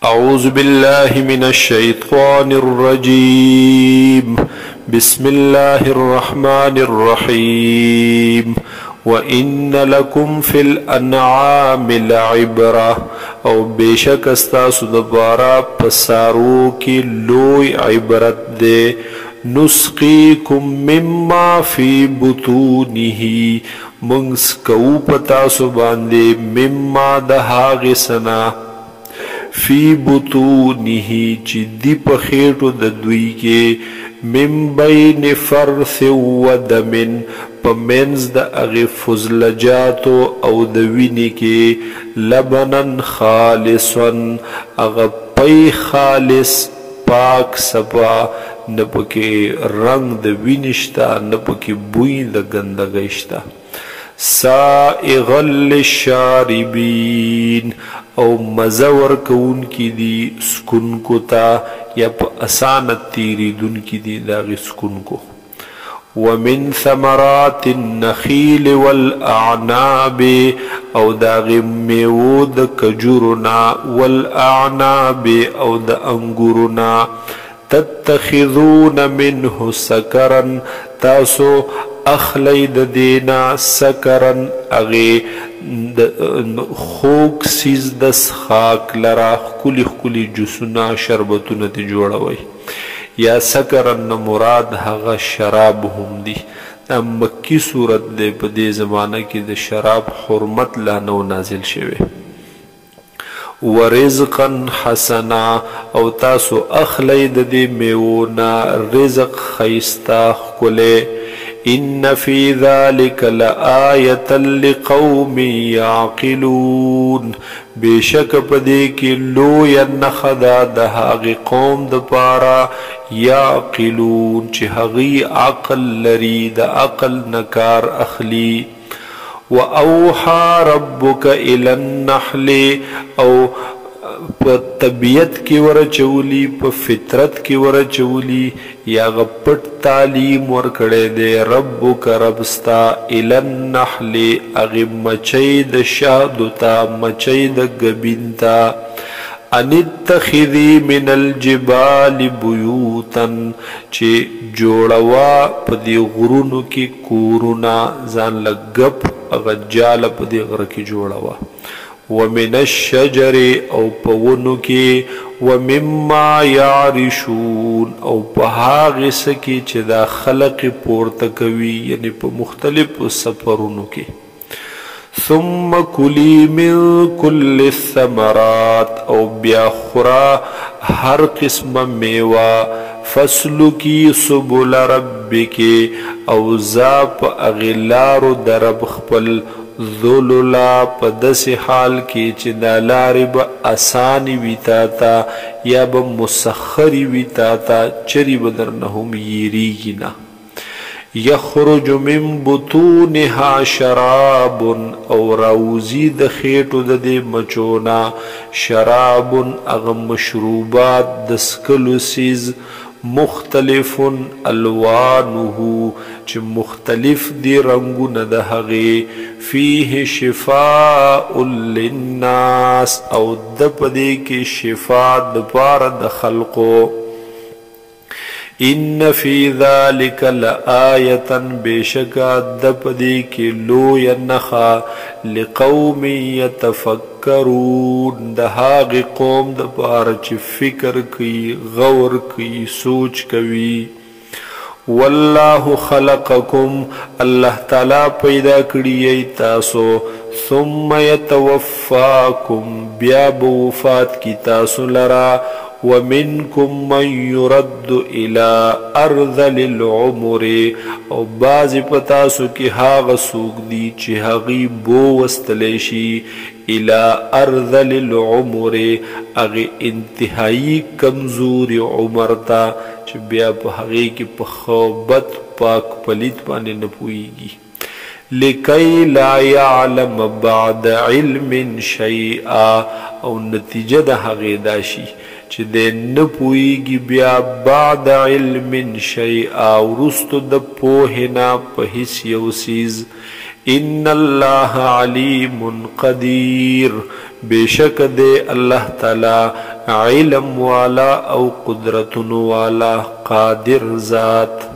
أعوذ بالله من الشيطان الرجيم. بسم الله الرحمن الرحيم. وإن لكم في الأنعام لعبرة، او بیشک استاسو دبارا پسارو کی لوی عبرت دے. نسقیکم مما فی بطونه، منگس کو پتاسو باندے مما دہاغ سنا فی بطونه چی دی پخیٹو ددوی کے من بین فرث و دمن پمنز دا اغی فزلجاتو او دوینی کے لبنن خالصن اغا پی خالص پاک سپا نپکی رنگ دا وینشتا نپکی بوئی دا گندگشتا. سائغا للشاربین او مزور کون کی دی سکن کو تا یا پا اسانت تیری دن کی دی داغی سکن کو. ومن ثمرات النخیل والاعناب او داغی میود کجورنا والاعناب او دا انگورنا. تتخذون منه سکرن تاسو اخلید دینا سکرن اغی خوک سیز دس خاک لرا خکلی خکلی جسونا شربتون تی جوڑوئی یا سکرن مراد حغا شراب هم دی. مکی صورت دے پا دے زمانہ کی دے شراب حرمت لانو نازل شوے. ورزقا حسنا او تاسو اخلید دی میونا رزق خیستا خکلے. ان فی ذالک لآیتا لقوم یعقلون، بیشک پدے کی لویا نخدا دہاغ قوم دپارا یعقلون چی حغی عقل لری دا عقل نکار اخلی. وَأَوْحَى رَبُّكَ إِلَى النَّحْلِ او پا طبیعت کی ورچولی پا فطرت کی ورچولی یا غپٹ تعلیم ورکڑے دے ربک ربستا إِلَى النَّحْلِ اغی مچید شہدتا مچید گبینتا. ان اتخذی من الجبال بیوتن چی جوڑوا پدی غرونو کی کورونا زان لگپ اغجال پدی غر کی جوڑوا. ومن الشجر او پونو کی ومما یعرشون او پہاغ سکی چی دا خلق پورتکوی یعنی پا مختلف سفرونو کی. ثم کلی من کل الثمرات او بیا خورا ہر قسم میوہ. فصلو کی سبل ربکی او زاپ اغلار درب خپل. ذللا پا دس حال کی چی دا لاری با آسانی ویتاتا یا با مسخری ویتاتا چری بدرنہم یریگینا. یخرج من بطونها شراب او راوزی د خیٹو د دی مچونا شراب اغم مشروبات دسکلو سیز. مختلف الوانه چی مختلف دی رنگو ندہغی. فیہ شفاء للناس او دپدے کی شفاء دپار دخلقو. ان فی ذالک لآیتا بیشکا دپدے کی لو ینخا لقوم یتفکرون دہاغ قوم دپار چی فکر کی غور کی سوچ کوی. واللہ خلقکم اللہ تعالی پیدا کری تاسو. ثم یتوفاکم بیا بوفات کی تاسو لرا. ومنکم من يرد الى ارذل العمر او بعض پتاسو کی هاغ سوک دی چی هغی بو وستلیشی الى ارذل العمر اغی انتہائی کمزور عمر تا چی بیا پا هغی کی پخوبت پاک پلیت پانے نپوئیگی. لکی لا یعلم بعد علم شیئا او نتیجہ دا هغی داشی چی دے نپوئیگی بیا بعد علم شیئا ورستو دا پوہنا پہس یوسیز. ان اللہ علیم قدیر، بے شک دے اللہ تعالی علم والا او قدرتن والا قادر ذات.